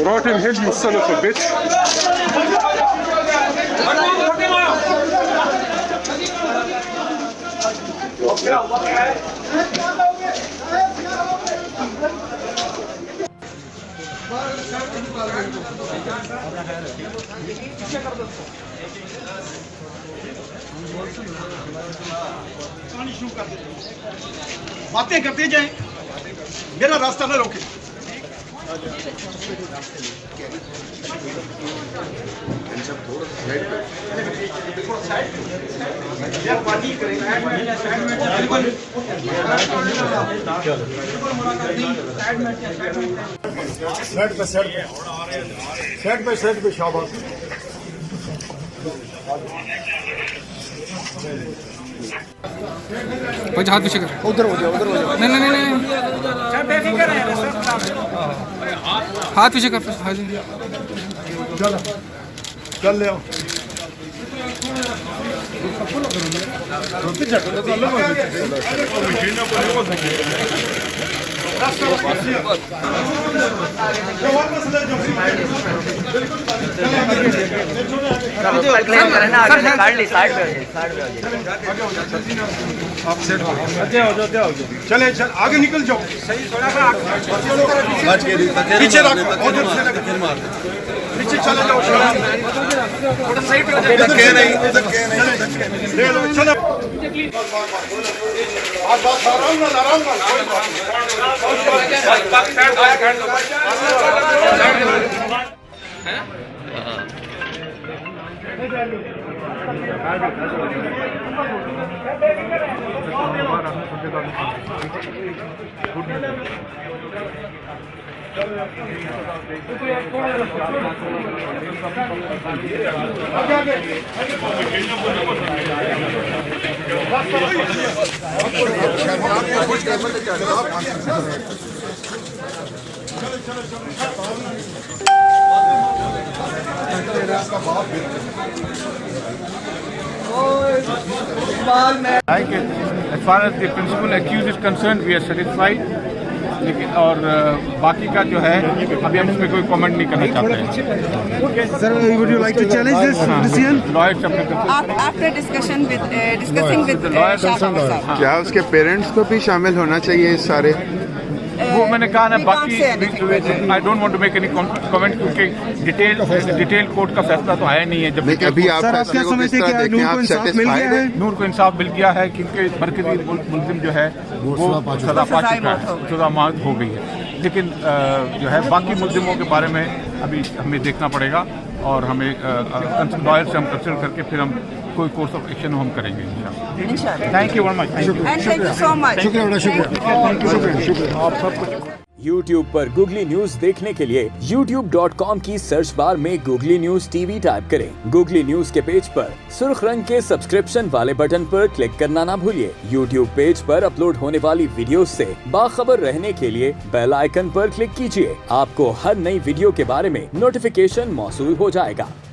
Rotten hell, you son of a bitch. बातें करते जाएं, मेरा रास्ता न रोके। सेट पे शाबाश। भाई हाथ पीछे कर, उधर हो जाओ। नहीं हाथ पीछे कर, चल ले आओ। चले चल आगे निकल जाओ। पीछे पीछे चले जाओ। चलो As far as the principal accused is concerned, we are satisfied. लेकिन और बाकी का जो है अभी हम इसमें कोई कमेंट नहीं करना चाहते हैं। Sir, would you like to challenge this decision? Lawyers After discussing with Shah Babar साहब, क्या उसके पेरेंट्स को भी शामिल होना चाहिए इस सारे? वो मैंने कहा ना, बाकी I don't want to make any comment क्योंकि डिटेल कोर्ट का फैसला तो आया नहीं है। जब अभी आप फैसले को किस तरह देखें? आप सेटिस्फाइड हैं? नूर को इंसाफ मिल गया है क्योंकि मरकजी मुल्जिम जो है वो सजा पा चुका है, सजा मांग हो गई है। लेकिन जो है बाकी मुल्जिमों के बारे में अभी हमें देखना पड़ेगा और हमें लॉयर से हम कंसल्ट करके फिर हम कोई कोर्स ऑफ एक्शन हम करेंगे इंशाल्लाह। Thank you very much. and thank you so much. शुक्रिया। आप सब कुछ YouTube पर गूगली न्यूज देखने के लिए youtube.com की सर्च बार में गूगली न्यूज टीवी टाइप करें। गूगली न्यूज के पेज पर सुर्ख रंग के सब्सक्रिप्शन वाले बटन पर क्लिक करना ना भूलिए। YouTube पेज पर अपलोड होने वाली वीडियो से बाखबर रहने के लिए बेल आइकन पर क्लिक कीजिए। आपको हर नई वीडियो के बारे में नोटिफिकेशन मौसूल हो जाएगा।